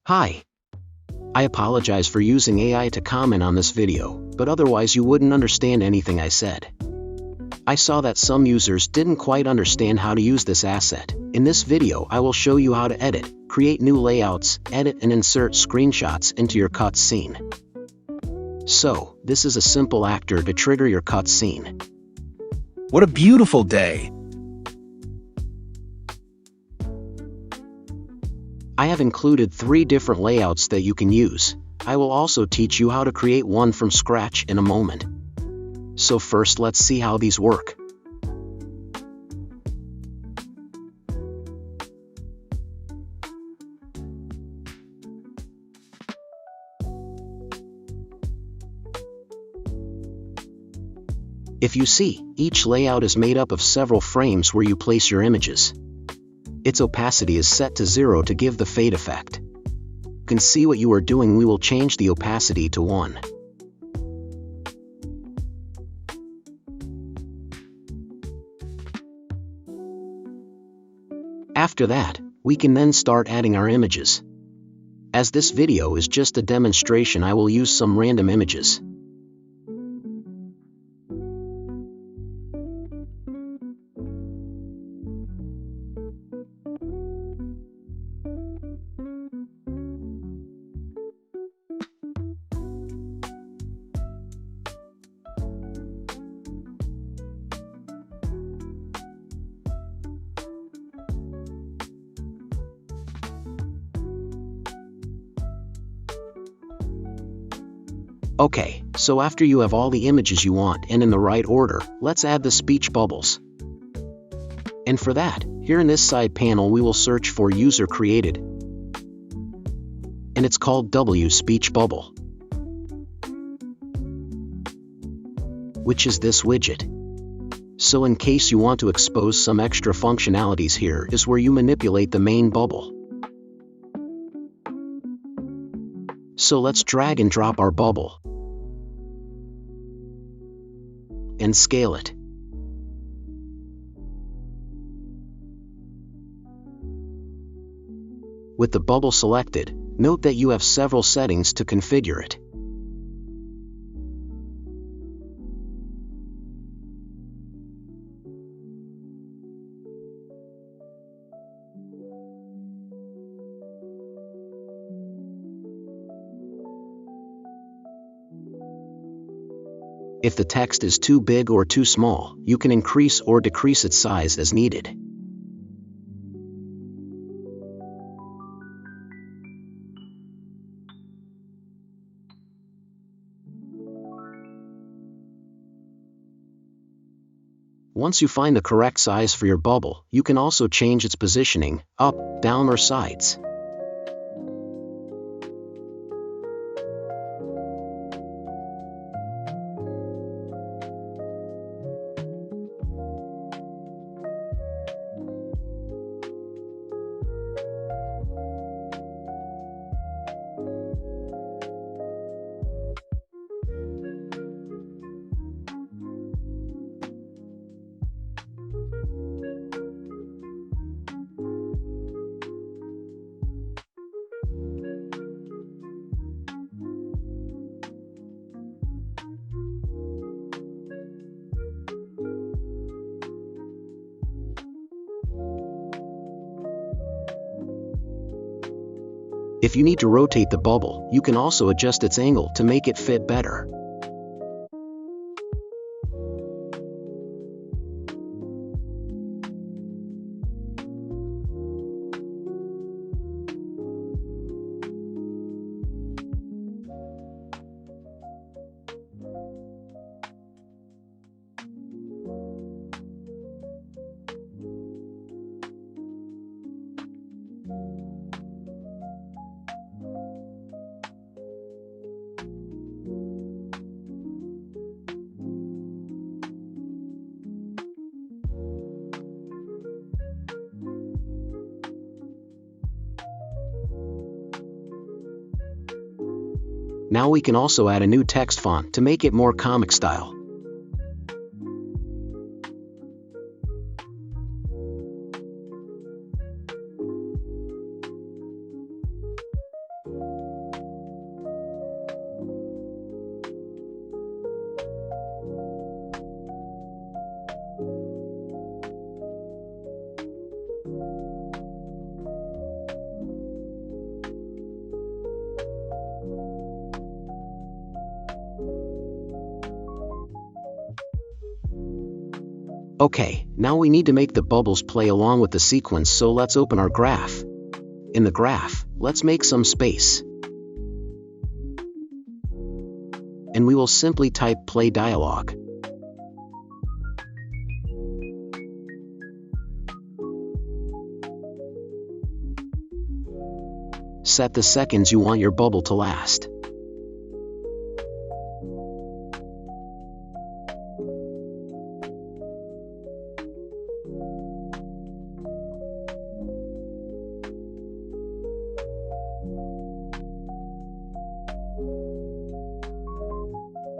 Hi. I apologize for using AI to comment on this video, but otherwise you wouldn't understand anything I said. I saw that some users didn't quite understand how to use this asset. In this video I will show you how to edit, create new layouts, edit and insert screenshots into your cut scene. So, this is a simple actor to trigger your cut scene. What a beautiful day! I have included 3 different layouts that you can use. I will also teach you how to create one from scratch in a moment. So first let's see how these work. If you see, each layout is made up of several frames where you place your images. Its opacity is set to 0 to give the fade effect. You can see what you are doing. We will change the opacity to 1. After that, we can then start adding our images. As this video is just a demonstration, I will use some random images. Okay, so after you have all the images you want and in the right order, let's add the speech bubbles. And for that, here in this side panel we will search for user created. And it's called W speech bubble, which is this widget. So in case you want to expose some extra functionalities, here is where you manipulate the main bubble. So let's drag and drop our bubble and scale it. With the bubble selected, note that you have several settings to configure it. If the text is too big or too small, you can increase or decrease its size as needed. Once you find the correct size for your bubble, you can also change its positioning, up, down or sides. If you need to rotate the bubble, you can also adjust its angle to make it fit better. Now we can also add a new text font to make it more comic style. Okay, now we need to make the bubbles play along with the sequence, so let's open our graph. In the graph, let's make some space. And we will simply type play dialog. Set the seconds you want your bubble to last.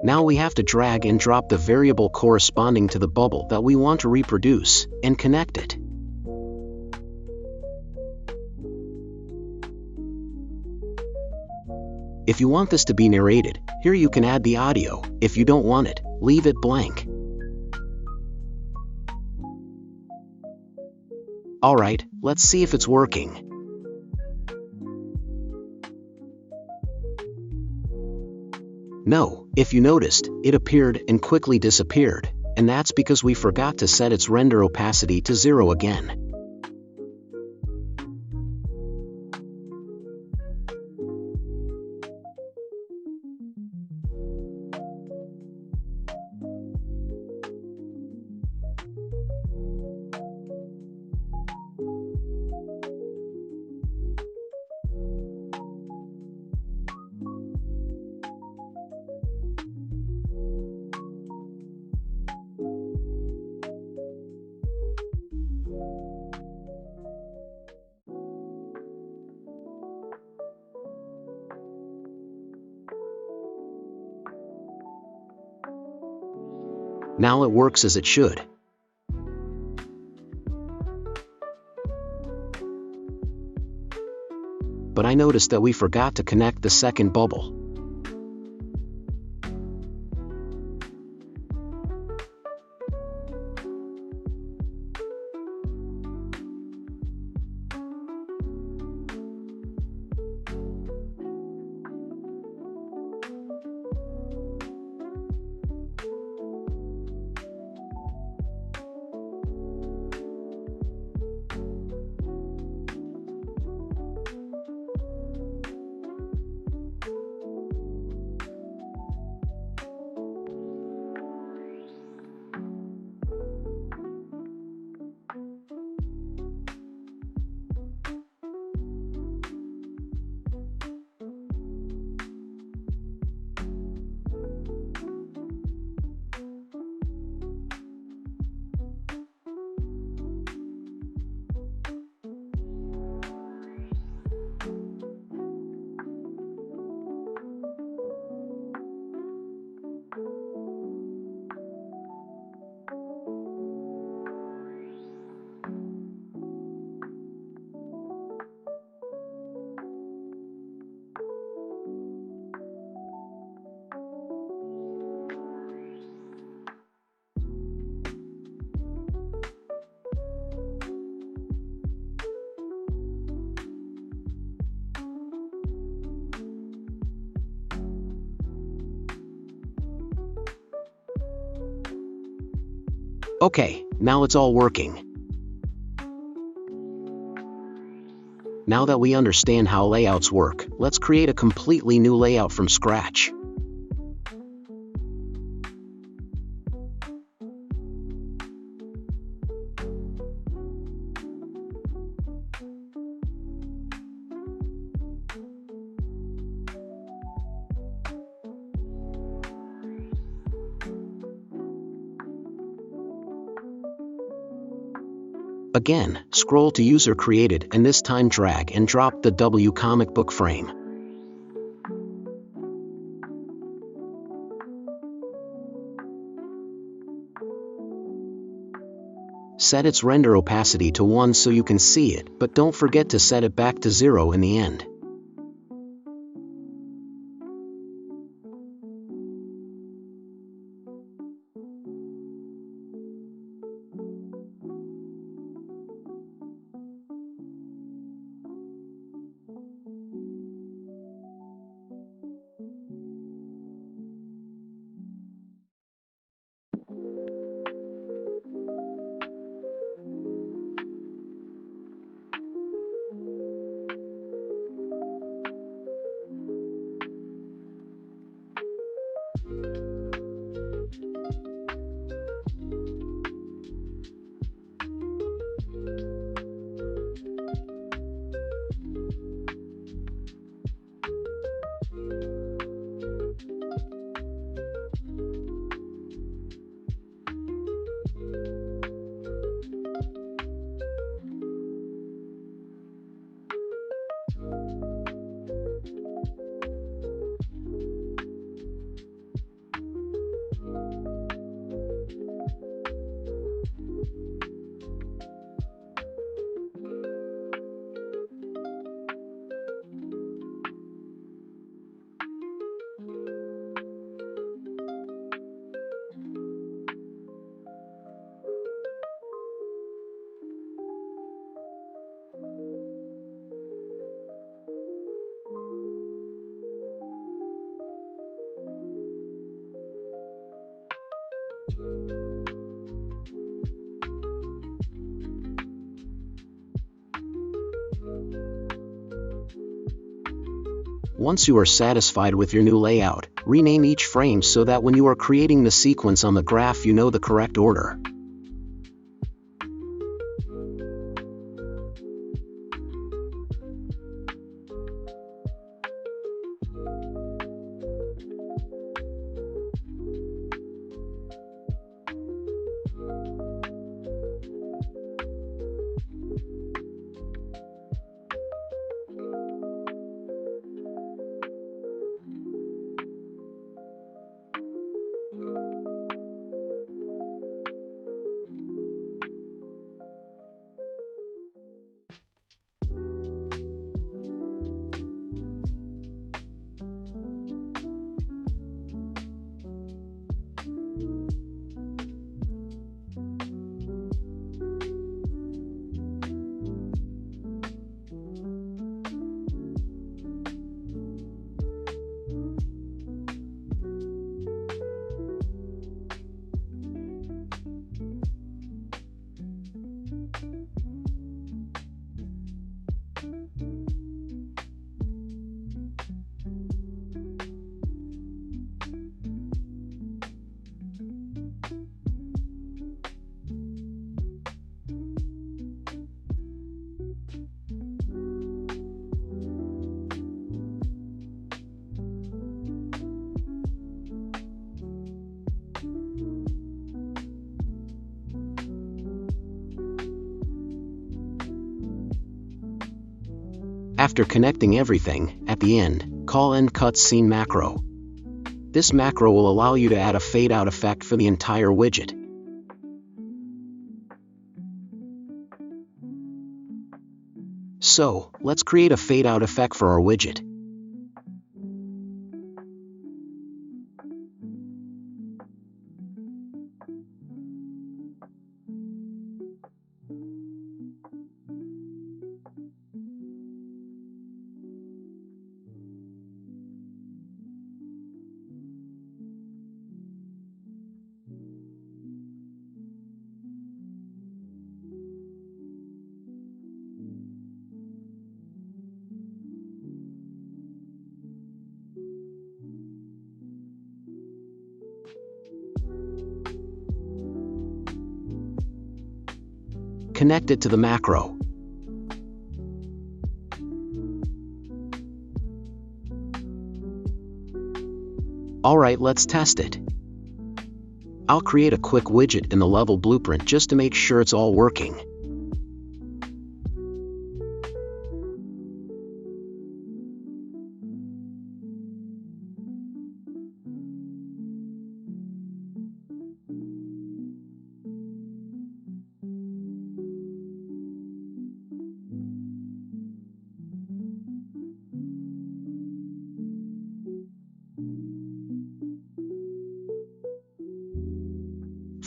Now we have to drag and drop the variable corresponding to the bubble that we want to reproduce, and connect it. If you want this to be narrated, here you can add the audio. If you don't want it, leave it blank. Alright, let's see if it's working. No, if you noticed, it appeared and quickly disappeared, and that's because we forgot to set its render opacity to 0 again. Now it works as it should. But I noticed that we forgot to connect the second bubble. Okay, now it's all working. Now that we understand how layouts work, let's create a completely new layout from scratch. Again, scroll to User Created and this time drag and drop the W comic book frame. Set its render opacity to 1 so you can see it, but don't forget to set it back to 0 in the end. Once you are satisfied with your new layout, rename each frame so that when you are creating the sequence on the graph you know the correct order. After connecting everything, at the end, call EndCutscene macro. This macro will allow you to add a fade-out effect for the entire widget. So, let's create a fade-out effect for our widget. Connect it to the macro. Alright, let's test it. I'll create a quick widget in the level blueprint just to make sure it's all working.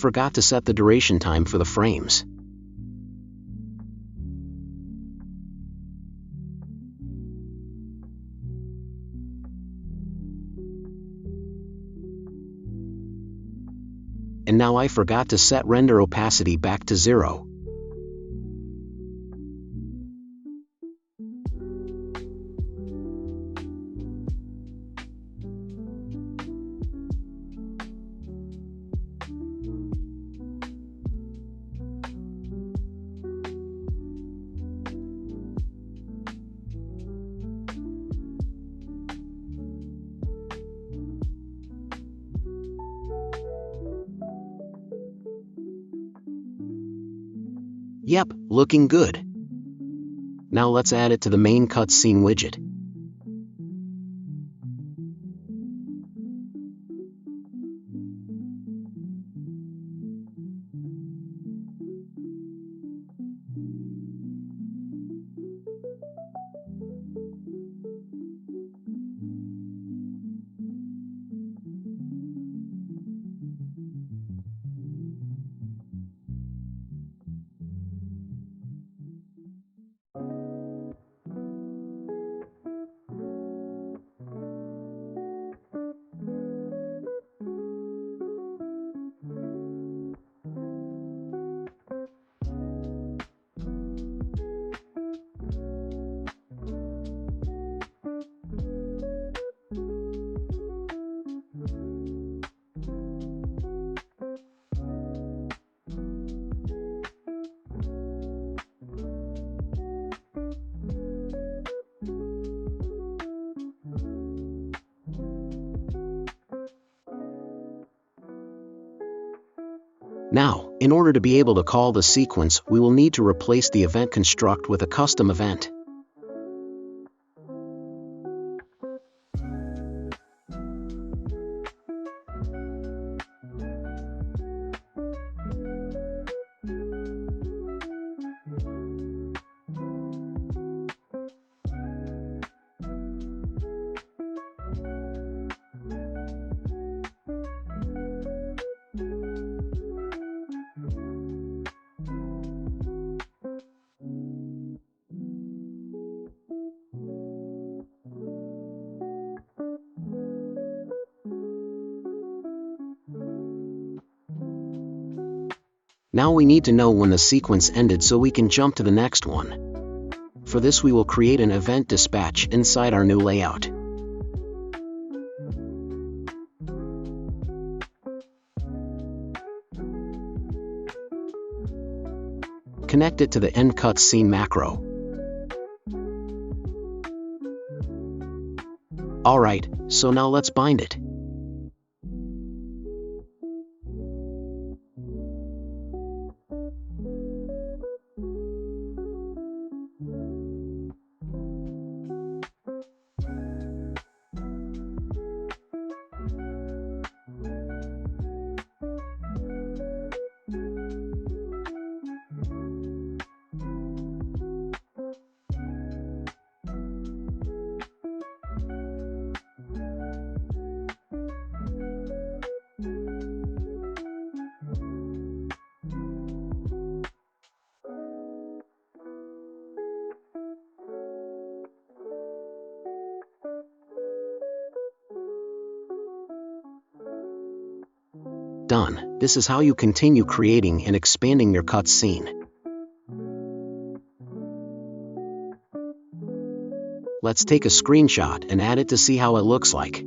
Forgot to set the duration time for the frames. And now I forgot to set render opacity back to 0. Yep, looking good. Now let's add it to the main cutscene widget. Now, in order to be able to call the sequence, we will need to replace the event construct with a custom event. Now we need to know when the sequence ended so we can jump to the next one. For this we will create an event dispatch inside our new layout. Connect it to the end cutscene macro. Alright, so now let's bind it. Done. This is how you continue creating and expanding your cutscene. Let's take a screenshot and add it to see how it looks like.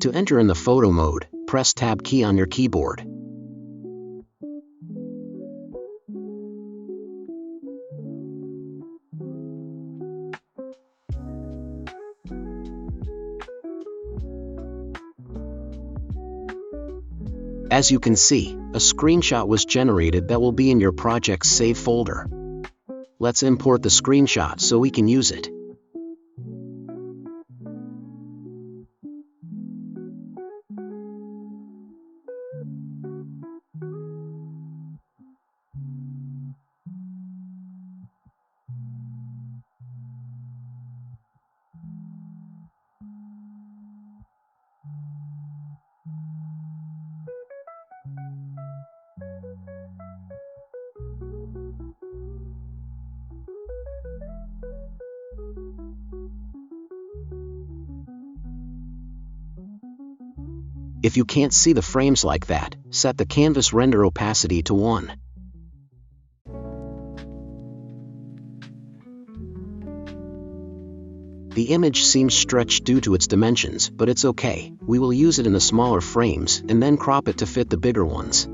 To enter in the photo mode, press Tab key on your keyboard. As you can see, a screenshot was generated that will be in your project's save folder. Let's import the screenshot so we can use it. If you can't see the frames like that, set the canvas render opacity to 1. The image seems stretched due to its dimensions, but it's okay. We will use it in the smaller frames and then crop it to fit the bigger ones.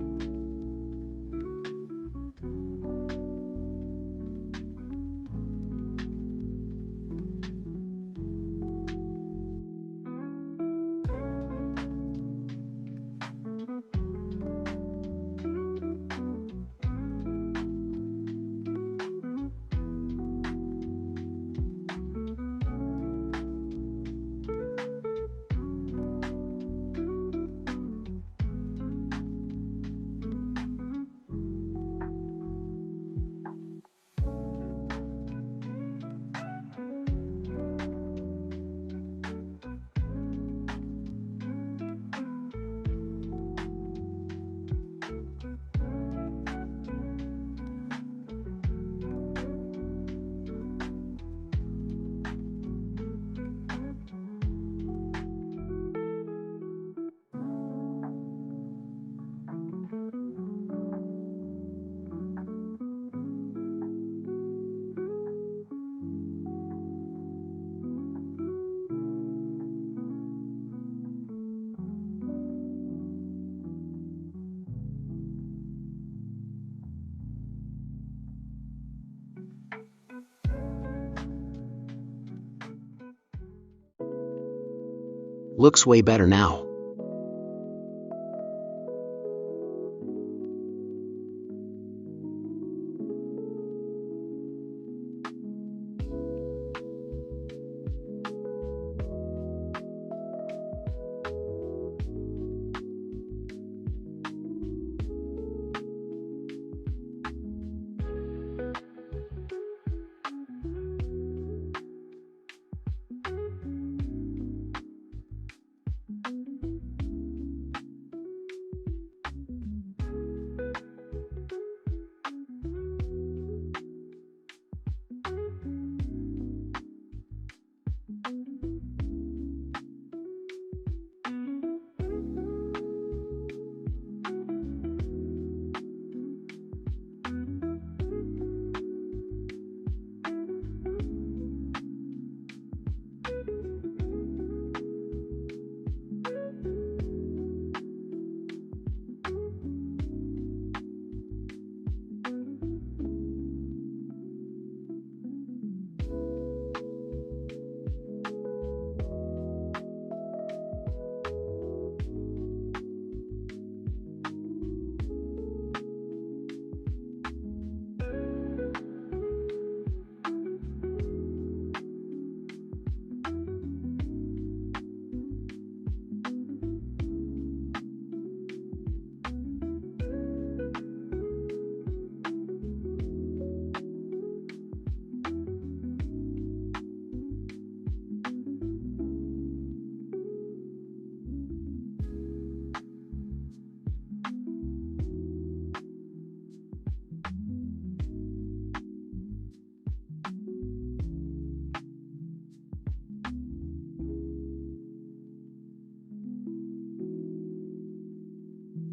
Looks way better now.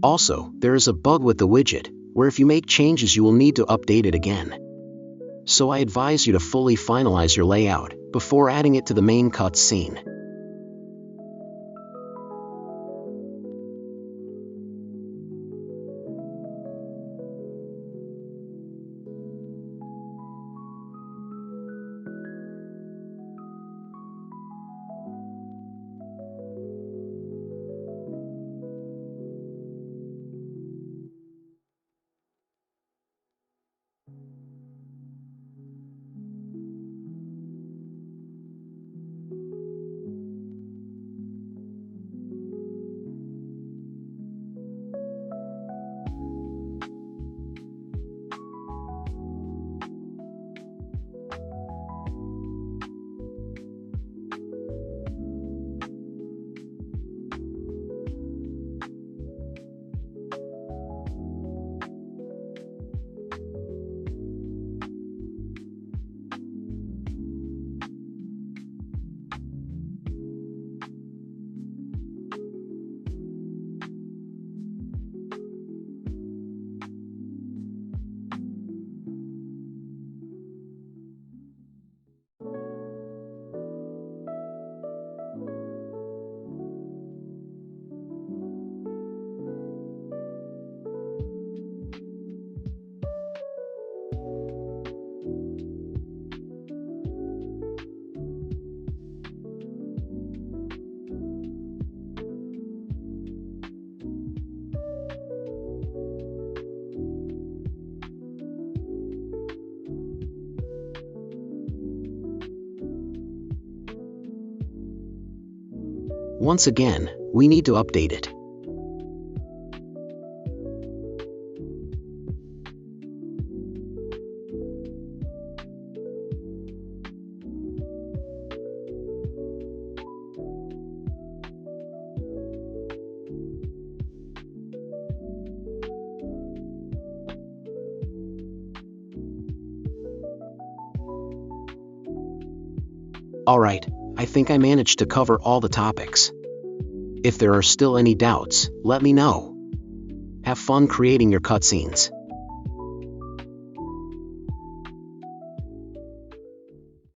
Also, there is a bug with the widget, where if you make changes you will need to update it again. So I advise you to fully finalize your layout before adding it to the main cut scene. Once again, we need to update it. Alright, I think I managed to cover all the topics. If there are still any doubts, let me know. Have fun creating your cutscenes.